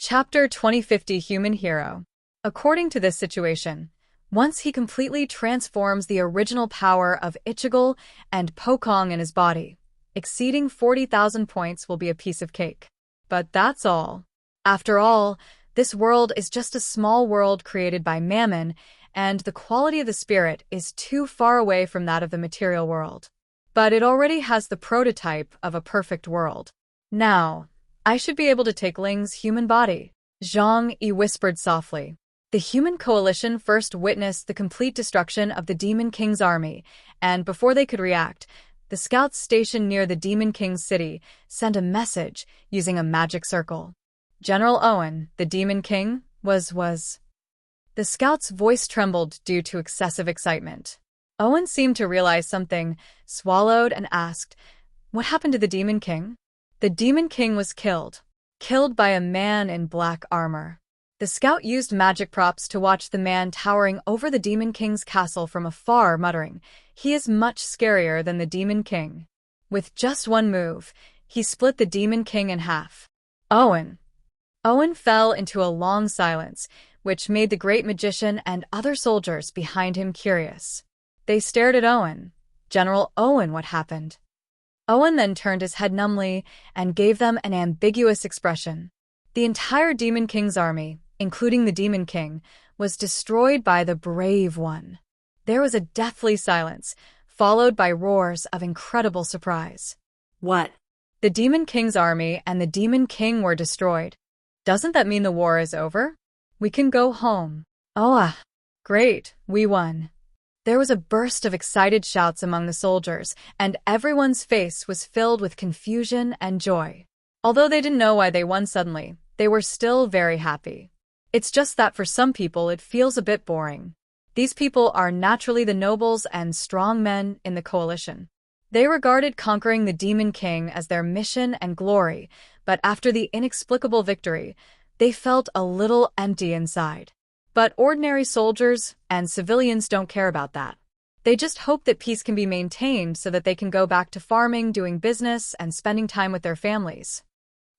Chapter 2050 Human Hero. According to this situation, once he completely transforms the original power of Ichigo and Pokong in his body, exceeding 40,000 points will be a piece of cake. But that's all. After all, this world is just a small world created by Mammon, and the quality of the spirit is too far away from that of the material world. But it already has the prototype of a perfect world. Now, I should be able to take Ling's human body, Jang E whispered softly. The human coalition first witnessed the complete destruction of the Demon King's army, and before they could react, the scouts stationed near the Demon King's city sent a message using a magic circle. General Owen, the Demon King, was. The scout's voice trembled due to excessive excitement. Owen seemed to realize something, swallowed, and asked, "What happened to the Demon King?" The Demon King was killed by a man in black armor. The scout used magic props to watch the man towering over the Demon King's castle from afar, muttering, "He is much scarier than the Demon King." With just one move, he split the Demon King in half. Owen fell into a long silence, which made the great magician and other soldiers behind him curious. They stared at Owen. "General Owen, what happened?" Owen then turned his head numbly and gave them an ambiguous expression. The entire Demon King's army, including the Demon King, was destroyed by the Brave One. There was a deathly silence, followed by roars of incredible surprise. What? The Demon King's army and the Demon King were destroyed. Doesn't that mean the war is over? We can go home. Oh, great, we won. There was a burst of excited shouts among the soldiers, and everyone's face was filled with confusion and joy. Although they didn't know why they won suddenly, they were still very happy. It's just that for some people it feels a bit boring. These people are naturally the nobles and strong men in the coalition. They regarded conquering the Demon King as their mission and glory, but after the inexplicable victory, they felt a little empty inside. But ordinary soldiers and civilians don't care about that. They just hope that peace can be maintained so that they can go back to farming, doing business, and spending time with their families.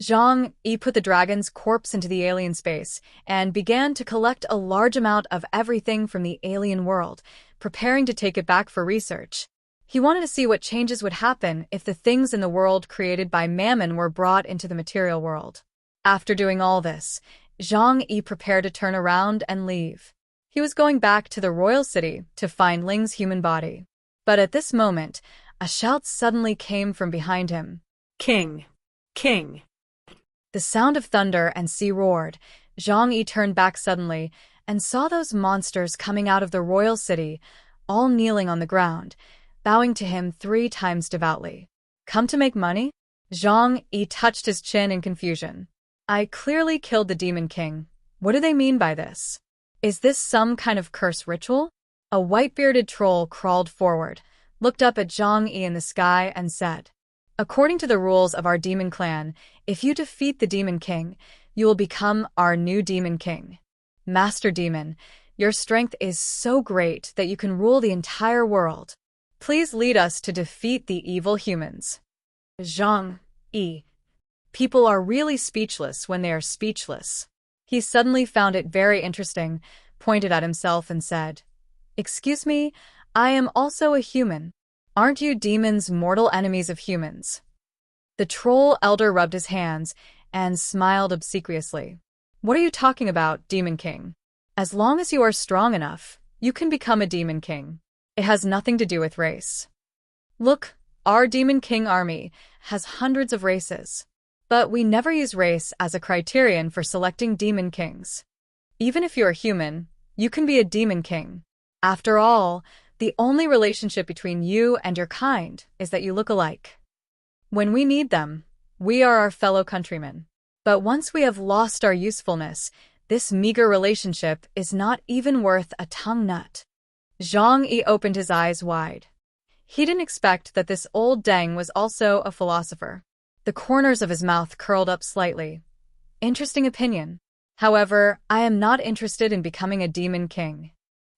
Jang E put the dragon's corpse into the alien space and began to collect a large amount of everything from the alien world, preparing to take it back for research. He wanted to see what changes would happen if the things in the world created by Mammon were brought into the material world. After doing all this, Jang E prepared to turn around and leave. He was going back to the royal city to find Ling's human body. But at this moment, a shout suddenly came from behind him. King! King! The sound of thunder and sea roared. Jang E turned back suddenly and saw those monsters coming out of the royal city, all kneeling on the ground, bowing to him 3 times devoutly. Come to make money? Jang E touched his chin in confusion. I clearly killed the Demon King. What do they mean by this? Is this some kind of curse ritual? A white-bearded troll crawled forward, looked up at Jang E in the sky, and said, "According to the rules of our demon clan, if you defeat the Demon King, you will become our new Demon King. Master Demon, your strength is so great that you can rule the entire world. Please lead us to defeat the evil humans." Jang E. People are really speechless when they are speechless. He suddenly found it very interesting, pointed at himself and said, "Excuse me, I am also a human. Aren't you demons mortal enemies of humans?" The troll elder rubbed his hands and smiled obsequiously. "What are you talking about, Demon King? As long as you are strong enough, you can become a Demon King. It has nothing to do with race. Look, our Demon King army has hundreds of races. But we never use race as a criterion for selecting Demon Kings. Even if you're human, you can be a Demon King. After all, the only relationship between you and your kind is that you look alike. When we need them, we are our fellow countrymen. But once we have lost our usefulness, this meager relationship is not even worth a tongue nut." Jang E opened his eyes wide. He didn't expect that this old deng was also a philosopher. The corners of his mouth curled up slightly. Interesting opinion. However, I am not interested in becoming a Demon King.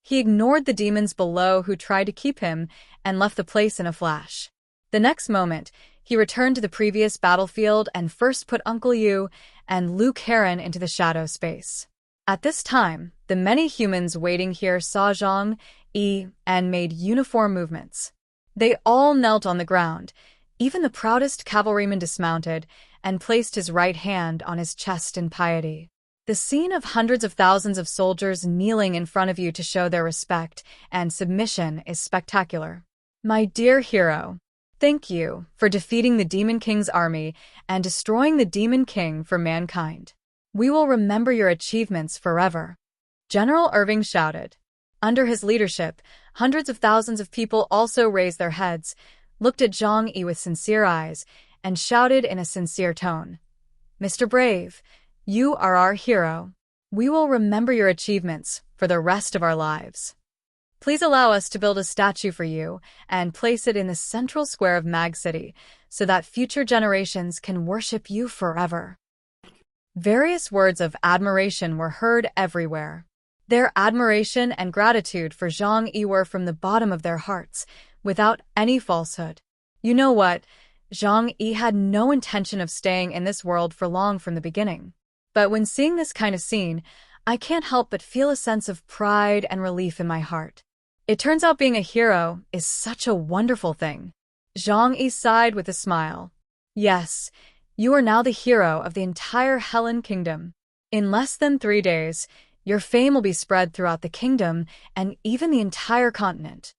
He ignored the demons below who tried to keep him and left the place in a flash. The next moment, he returned to the previous battlefield and first put Uncle Yu and Luke Heron into the shadow space. At this time, the many humans waiting here saw Jang E and made uniform movements. They all knelt on the ground. Even the proudest cavalryman dismounted and placed his right hand on his chest in piety. The scene of hundreds of thousands of soldiers kneeling in front of you to show their respect and submission is spectacular. My dear hero, thank you for defeating the Demon King's army and destroying the Demon King for mankind. We will remember your achievements forever. General Irving shouted. Under his leadership, hundreds of thousands of people also raised their heads, looked at Jang E with sincere eyes, and shouted in a sincere tone, "Mr. Brave, you are our hero. We will remember your achievements for the rest of our lives. Please allow us to build a statue for you and place it in the central square of Mag City so that future generations can worship you forever." Various words of admiration were heard everywhere. Their admiration and gratitude for Jang E were from the bottom of their hearts, without any falsehood. You know what? Jang E had no intention of staying in this world for long from the beginning. But when seeing this kind of scene, I can't help but feel a sense of pride and relief in my heart. It turns out being a hero is such a wonderful thing. Jang E sighed with a smile. Yes, you are now the hero of the entire Helen Kingdom. In less than 3 days, your fame will be spread throughout the kingdom and even the entire continent.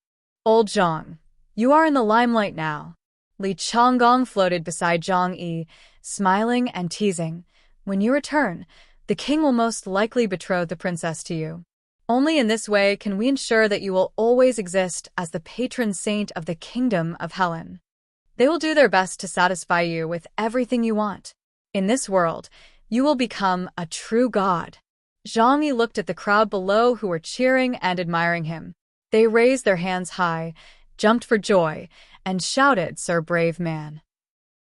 Old Jang, you are in the limelight now. Li Changgong floated beside Jang E, smiling and teasing. When you return, the king will most likely betroth the princess to you. Only in this way can we ensure that you will always exist as the patron saint of the kingdom of Helen. They will do their best to satisfy you with everything you want. In this world, you will become a true god. Jang E looked at the crowd below who were cheering and admiring him. They raised their hands high, jumped for joy, and shouted, "Sir Brave Man."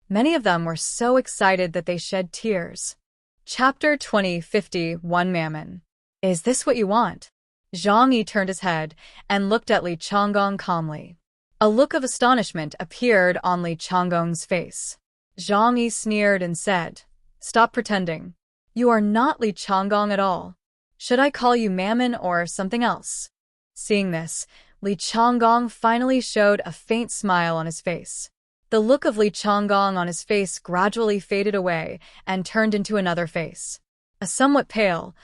Many of them were so excited that they shed tears. Chapter 2051 Mammon. Is this what you want? Jang E turned his head and looked at Li Changgong calmly. A look of astonishment appeared on Li Changgong's face. Jang E sneered and said, "Stop pretending. You are not Li Changgong at all. Should I call you Mammon or something else?" Seeing this, Li Changgong finally showed a faint smile on his face. The look of Li Changgong on his face gradually faded away and turned into another face. A somewhat pale,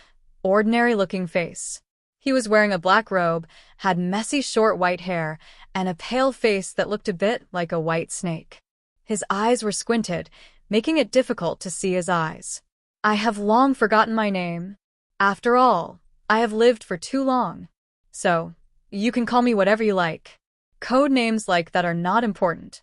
ordinary-looking face. He was wearing a black robe, had messy short white hair, and a pale face that looked a bit like a white snake. His eyes were squinted, making it difficult to see his eyes. "I have long forgotten my name. After all, I have lived for too long. So, you can call me whatever you like. Code names like that are not important."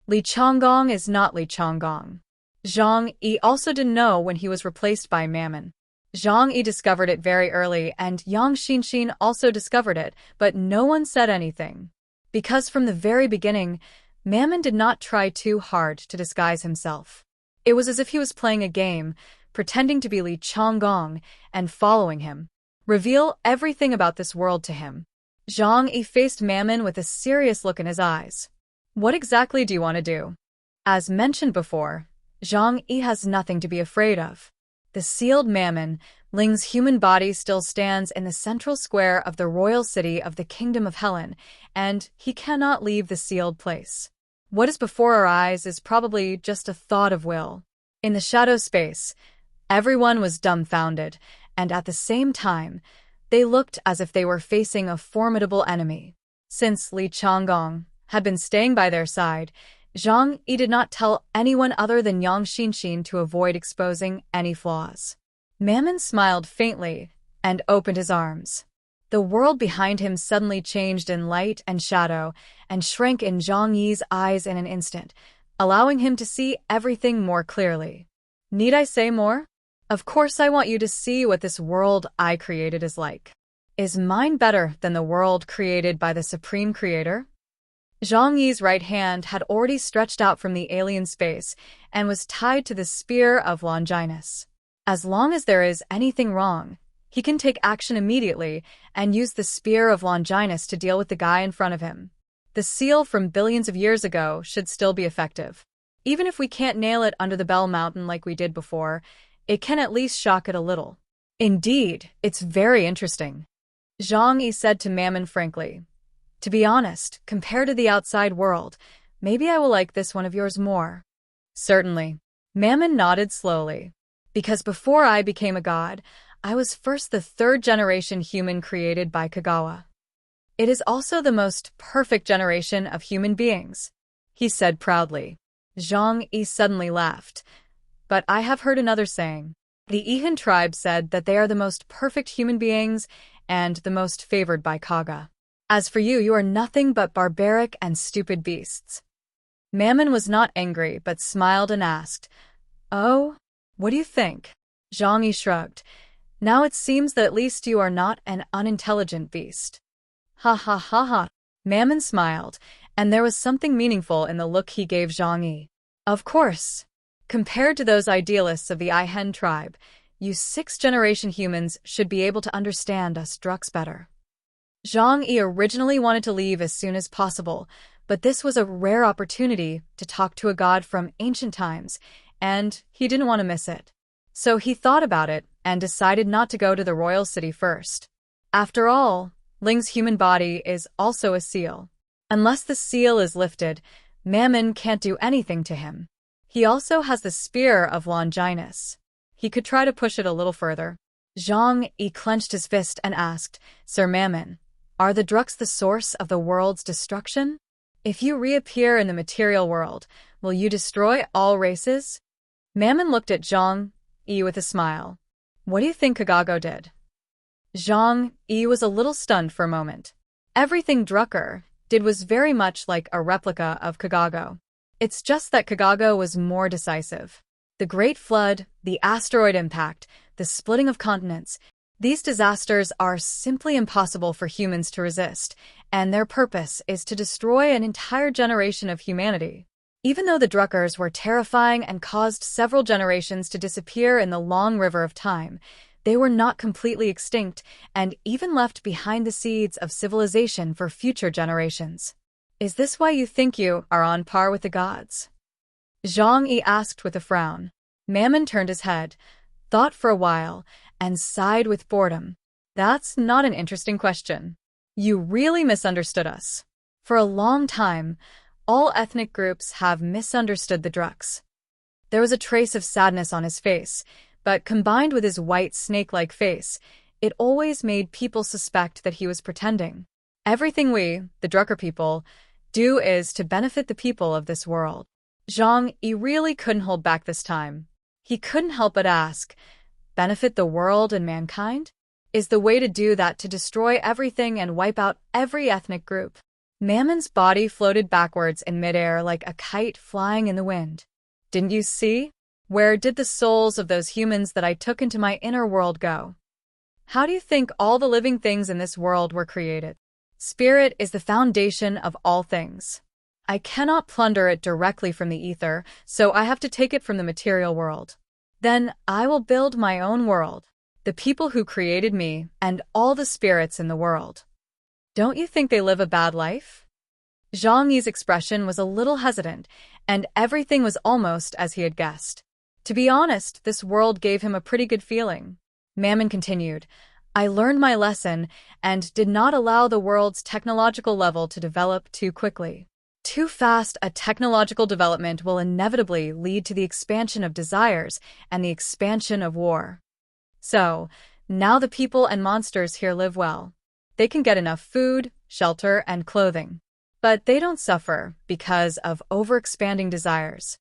Li Changgong is not Li Changgong. Jang E also didn't know when he was replaced by Mammon. Jang E discovered it very early, and Yang Xinxin also discovered it, but no one said anything. Because from the very beginning, Mammon did not try too hard to disguise himself. It was as if he was playing a game, pretending to be Li Changgong and following him. Reveal everything about this world to him. Jang E faced Mammon with a serious look in his eyes. "What exactly do you want to do?" As mentioned before, Jang E has nothing to be afraid of. The sealed Mammon, Ling's human body, still stands in the central square of the royal city of the Kingdom of Helen, and he cannot leave the sealed place. What is before our eyes is probably just a thought of will. In the shadow space, everyone was dumbfounded, and at the same time, they looked as if they were facing a formidable enemy. Since Li Changgong had been staying by their side, Jang E did not tell anyone other than Yang Xinxin to avoid exposing any flaws. Mammon smiled faintly and opened his arms. The world behind him suddenly changed in light and shadow and shrank in Jang E's eyes in an instant, allowing him to see everything more clearly. Need I say more? Of course I want you to see what this world I created is like. Is mine better than the world created by the Supreme Creator? Jang E's right hand had already stretched out from the alien space and was tied to the spear of Longinus. As long as there is anything wrong, he can take action immediately and use the spear of Longinus to deal with the guy in front of him. The seal from billions of years ago should still be effective. Even if we can't nail it under the Bell Mountain like we did before, it can at least shock it a little. Indeed, it's very interesting. Jang E said to Mammon frankly. To be honest, compared to the outside world, maybe I will like this one of yours more. Certainly. Mammon nodded slowly. Because before I became a god, I was first the third-generation human created by Kagawa. It is also the most perfect generation of human beings, he said proudly. Jang E suddenly laughed. But I have heard another saying. The Ihan tribe said that they are the most perfect human beings and the most favored by Kaga. As for you, you are nothing but barbaric and stupid beasts. Mammon was not angry but smiled and asked, Oh, what do you think? Jang E shrugged. Now it seems that at least you are not an unintelligent beast. Ha ha ha ha. Mammon smiled, and there was something meaningful in the look he gave Jang E. Of course. Compared to those idealists of the Ihan tribe, you sixth-generation humans should be able to understand us druks better. Jang E originally wanted to leave as soon as possible, but this was a rare opportunity to talk to a god from ancient times, and he didn't want to miss it. So he thought about it and decided not to go to the royal city first. After all, Ling's human body is also a seal. Unless the seal is lifted, Mammon can't do anything to him. He also has the spear of Longinus. He could try to push it a little further. Jang E clenched his fist and asked, Sir Mammon, are the druks the source of the world's destruction? If you reappear in the material world, will you destroy all races? Mammon looked at Jang E with a smile. What do you think Kagago did? Jang E was a little stunned for a moment. Everything Drucker did was very much like a replica of Kagago. It's just that Kagago was more decisive. The Great Flood, the asteroid impact, the splitting of continents, these disasters are simply impossible for humans to resist, and their purpose is to destroy an entire generation of humanity. Even though the Druckers were terrifying and caused several generations to disappear in the long river of time, they were not completely extinct and even left behind the seeds of civilization for future generations. Is this why you think you are on par with the gods? Jang E asked with a frown. Mammon turned his head, thought for a while, and sighed with boredom. That's not an interesting question. You really misunderstood us. For a long time, all ethnic groups have misunderstood the Druks. There was a trace of sadness on his face, but combined with his white snake-like face, it always made people suspect that he was pretending. Everything we, the Drucker people, do is to benefit the people of this world. Jang E really couldn't hold back this time. He couldn't help but ask, benefit the world and mankind? Is the way to do that to destroy everything and wipe out every ethnic group? Mammon's body floated backwards in midair like a kite flying in the wind. Didn't you see? Where did the souls of those humans that I took into my inner world go? How do you think all the living things in this world were created? Spirit is the foundation of all things. I cannot plunder it directly from the ether, so I have to take it from the material world. Then I will build my own world, the people who created me, and all the spirits in the world. Don't you think they live a bad life? Jang E's expression was a little hesitant, and everything was almost as he had guessed. To be honest, this world gave him a pretty good feeling. Mammon continued, I learned my lesson and did not allow the world's technological level to develop too quickly. Too fast a technological development will inevitably lead to the expansion of desires and the expansion of war. So, now the people and monsters here live well. They can get enough food, shelter, and clothing. But they don't suffer because of overexpanding desires.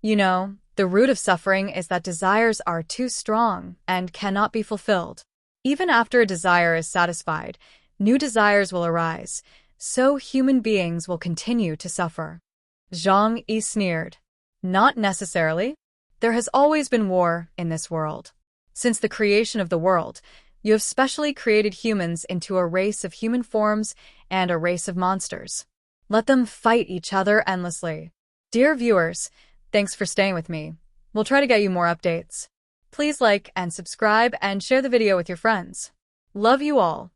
You know, the root of suffering is that desires are too strong and cannot be fulfilled. Even after a desire is satisfied, new desires will arise, so human beings will continue to suffer. Jang E sneered. Not necessarily. There has always been war in this world. Since the creation of the world, you have specially created humans into a race of human forms and a race of monsters. Let them fight each other endlessly. Dear viewers, thanks for staying with me. We'll try to get you more updates. Please like and subscribe and share the video with your friends. Love you all.